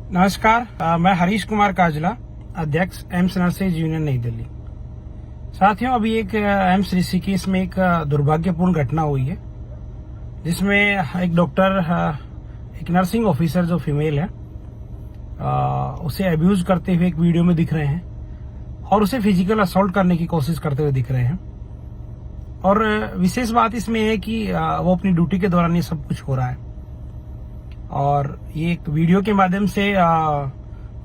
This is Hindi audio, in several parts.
नमस्कार, मैं हरीश कुमार काजला, अध्यक्ष एम्स नर्सेज यूनियन नई दिल्ली। साथियों, अभी एक एम्स ऋषिकेश में एक दुर्भाग्यपूर्ण घटना हुई है, जिसमें एक डॉक्टर, एक नर्सिंग ऑफिसर जो फीमेल है, उसे अब्यूज करते हुए एक वीडियो में दिख रहे हैं और उसे फिजिकल असॉल्ट करने की कोशिश करते हुए दिख रहे हैं। और विशेष बात इसमें है कि वो अपनी ड्यूटी के दौरान ये सब कुछ हो रहा है और ये एक वीडियो के माध्यम से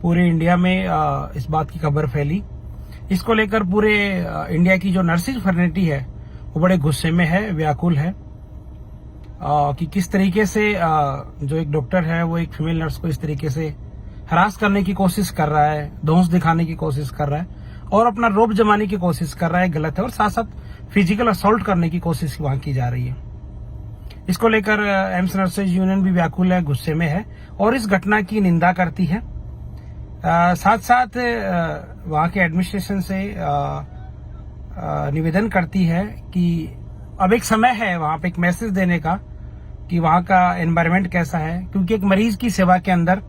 पूरे इंडिया में इस बात की खबर फैली। इसको लेकर पूरे इंडिया की जो नर्सिंग फर्नेटी है वो बड़े गुस्से में है, व्याकुल है कि किस तरीके से जो एक डॉक्टर है वो एक फीमेल नर्स को इस तरीके से हरास करने की कोशिश कर रहा है, धौंस दिखाने की कोशिश कर रहा है और अपना रोब जमाने की कोशिश कर रहा है। गलत है। और साथ साथ फिजिकल असॉल्ट करने की कोशिश वहां की जा रही है। इसको लेकर एम्स नर्सेज यूनियन भी व्याकुल है, गुस्से में है और इस घटना की निंदा करती है। साथ साथ वहां के एडमिनिस्ट्रेशन से निवेदन करती है कि अब एक समय है वहां पे एक मैसेज देने का कि वहां का एनवायरनमेंट कैसा है, क्योंकि एक मरीज की सेवा के अंदर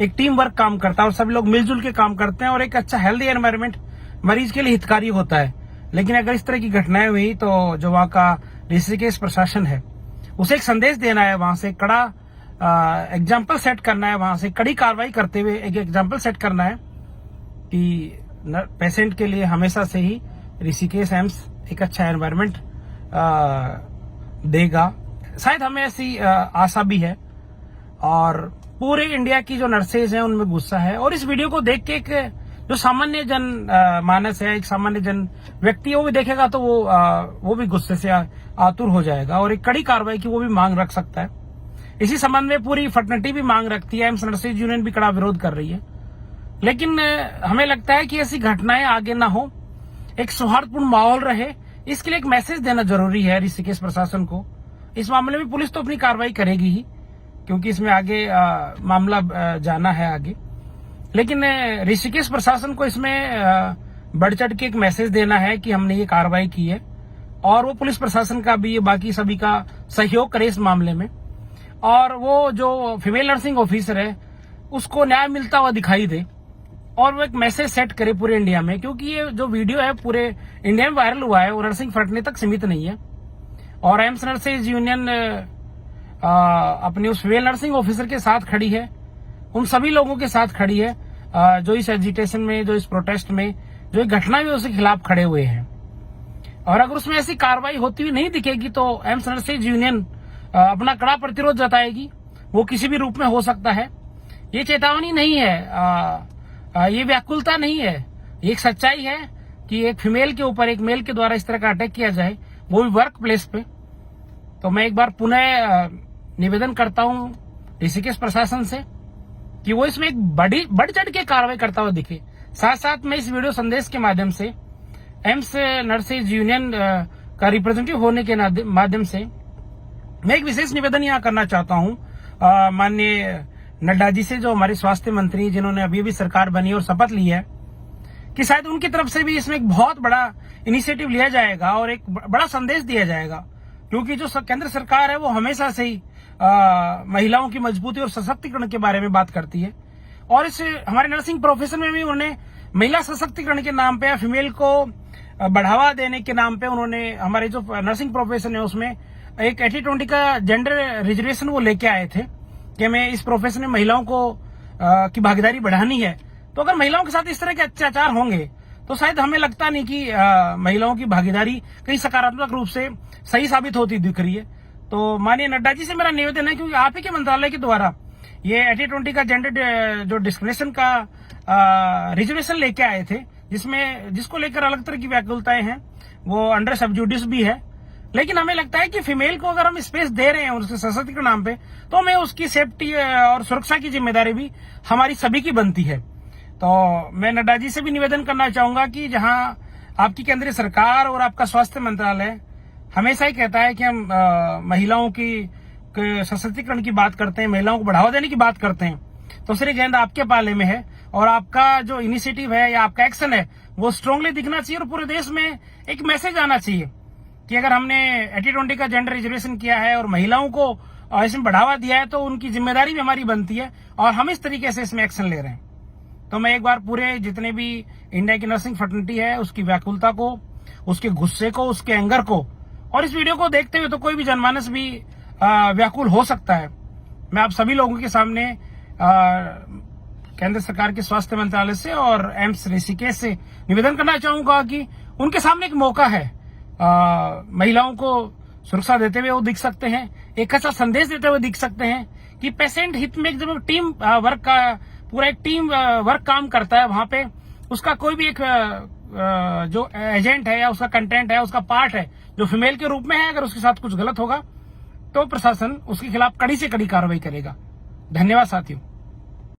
एक टीम वर्क काम करता है और सभी लोग मिलजुल के काम करते हैं और एक अच्छा हेल्दी एनवायरनमेंट मरीज के लिए हितकारी होता है। लेकिन अगर इस तरह की घटनाएं हुई तो जो वहां का ऋषिकेश प्रशासन है उसे एक संदेश देना है, वहां से कड़ा एग्जाम्पल सेट करना है, वहां से कड़ी कार्रवाई करते हुए एक एग्जाम्पल सेट करना है कि पेशेंट के लिए हमेशा से ही ऋषिकेश एम्स एक अच्छा एनवायरनमेंट देगा। शायद हमें ऐसी आशा भी है और पूरे इंडिया की जो नर्सेज हैं उनमें गुस्सा है। और इस वीडियो को देख के एक जो सामान्य जन मानस है, एक सामान्य जन व्यक्ति वो भी देखेगा तो वो भी गुस्से से आतुर हो जाएगा और एक कड़ी कार्रवाई की वो भी मांग रख सकता है। इसी संबंध में पूरी फर्नेटी भी मांग रखती है, एम्स नर्सेज यूनियन भी कड़ा विरोध कर रही है। लेकिन हमें लगता है कि ऐसी घटनाएं आगे ना हो, एक सौहार्दपूर्ण माहौल रहे, इसके लिए एक मैसेज देना जरूरी है ऋषिकेश प्रशासन को। इस मामले में पुलिस तो अपनी कार्रवाई करेगी ही, क्योंकि इसमें आगे मामला जाना है आगे। लेकिन ऋषिकेश प्रशासन को इसमें बढ़ चढ़ के एक मैसेज देना है कि हमने ये कार्रवाई की है और वो पुलिस प्रशासन का भी, ये बाकी सभी का सहयोग करे इस मामले में और वो जो फीमेल नर्सिंग ऑफिसर है उसको न्याय मिलता हुआ दिखाई दे और वो एक मैसेज सेट करे पूरे इंडिया में। क्योंकि ये जो वीडियो है पूरे इंडिया में वायरल हुआ है, वो नर्सिंग फर्नेटी तक सीमित नहीं है और एम्स नर्सेज यूनियन अपनी उस फीमेल नर्सिंग ऑफिसर के साथ खड़ी है, उन सभी लोगों के साथ खड़ी है जो इस एजिटेशन में, जो इस प्रोटेस्ट में, जो एक घटना में उसके खिलाफ खड़े हुए हैं। और अगर उसमें ऐसी कार्रवाई होती हुई नहीं दिखेगी तो एम्स नर्सेज यूनियन अपना कड़ा प्रतिरोध जताएगी। वो किसी भी रूप में हो सकता है। ये चेतावनी नहीं है, ये व्याकुलता नहीं है, ये एक सच्चाई है कि एक फीमेल के ऊपर एक मेल के द्वारा इस तरह का अटैक किया जाए, वो भी वर्क प्लेस पे। तो मैं एक बार पुनः निवेदन करता हूं ऋषिकेश प्रशासन से कि वो इसमें एक बढ़ चढ़ के कार्रवाई करता हुआ दिखे। साथ साथ मैं इस वीडियो संदेश के माध्यम से एम्स नर्सेज यूनियन का रिप्रेजेंटेटिव होने के माध्यम से मैं एक विशेष निवेदन यहाँ करना चाहता हूँ माननीय नड्डा जी से, जो हमारे स्वास्थ्य मंत्री, जिन्होंने अभी अभी सरकार बनी और शपथ ली है, कि शायद उनकी तरफ से भी इसमें एक बहुत बड़ा इनिशिएटिव लिया जाएगा और एक बड़ा संदेश दिया जाएगा। क्योंकि जो केंद्र सरकार है वो हमेशा से ही महिलाओं की मजबूती और सशक्तिकरण के बारे में बात करती है और इस हमारे नर्सिंग प्रोफेशन में भी उन्होंने महिला सशक्तिकरण के नाम पे, फीमेल को बढ़ावा देने के नाम पे, उन्होंने हमारे जो नर्सिंग प्रोफेशन है उसमें एक 80-20 का जेंडर रिजर्वेशन वो लेके आए थे कि हमें इस प्रोफेशन में महिलाओं को की भागीदारी बढ़ानी है। तो अगर महिलाओं के साथ इस तरह के अत्याचार होंगे तो शायद हमें लगता नहीं कि महिलाओं की भागीदारी कहीं सकारात्मक रूप से सही साबित होती दिख रही है। तो माननीय नड्डा जी से मेरा निवेदन है, क्योंकि आप ही के मंत्रालय के द्वारा ये 80-20 का जेंडर जो डिस्क्रिमिनेशन का रिजर्वेशन लेके आए थे, जिसको लेकर अलग तरह की व्याकुलताएं हैं, वो अंडर सब्जुडिस भी है। लेकिन हमें लगता है कि फीमेल को अगर हम स्पेस दे रहे हैं उसके सशक्तिकरण के नाम पे, तो हमें उसकी सेफ्टी और सुरक्षा की जिम्मेदारी भी हमारी सभी की बनती है। तो मैं नड्डा जी से भी निवेदन करना चाहूंगा कि जहां आपकी केंद्रीय सरकार और आपका स्वास्थ्य मंत्रालय हमेशा ही कहता है कि हम महिलाओं की सशक्तिकरण की बात करते हैं, महिलाओं को बढ़ावा देने की बात करते हैं, तो श्री गेंद आपके पाले में है और आपका जो इनिशिएटिव है या आपका एक्शन है वो स्ट्रांगली दिखना चाहिए और पूरे देश में एक मैसेज आना चाहिए कि अगर हमने 80-20 का जेंडर रिजर्वेशन किया है और महिलाओं को और इसमें बढ़ावा दिया है तो उनकी जिम्मेदारी भी हमारी बनती है और हम इस तरीके से इसमें एक्शन ले रहे हैं। तो मैं एक बार पूरे जितने भी इंडिया की नर्सिंग फ्रेटर्निटी है उसकी व्याकुलता को, उसके गुस्से को, उसके एंगर को, और इस वीडियो को देखते हुए तो कोई भी जनमानस भी व्याकुल हो सकता है। मैं आप सभी लोगों के सामने केंद्र सरकार के स्वास्थ्य मंत्रालय से और एम्स ऋषिकेश से निवेदन करना चाहूंगा कि उनके सामने एक मौका है। महिलाओं को सुरक्षा देते हुए वो दिख सकते हैं, एक अच्छा संदेश देते हुए दिख सकते हैं कि पेशेंट हित में जब टीम वर्क का पूरा एक टीम वर्क काम करता है, वहां पे उसका कोई भी एक जो एजेंट है या उसका कंटेंट है, उसका पार्ट है जो फीमेल के रूप में है, अगर उसके साथ कुछ गलत होगा तो प्रशासन उसके खिलाफ कड़ी से कड़ी कार्रवाई करेगा। धन्यवाद साथियों।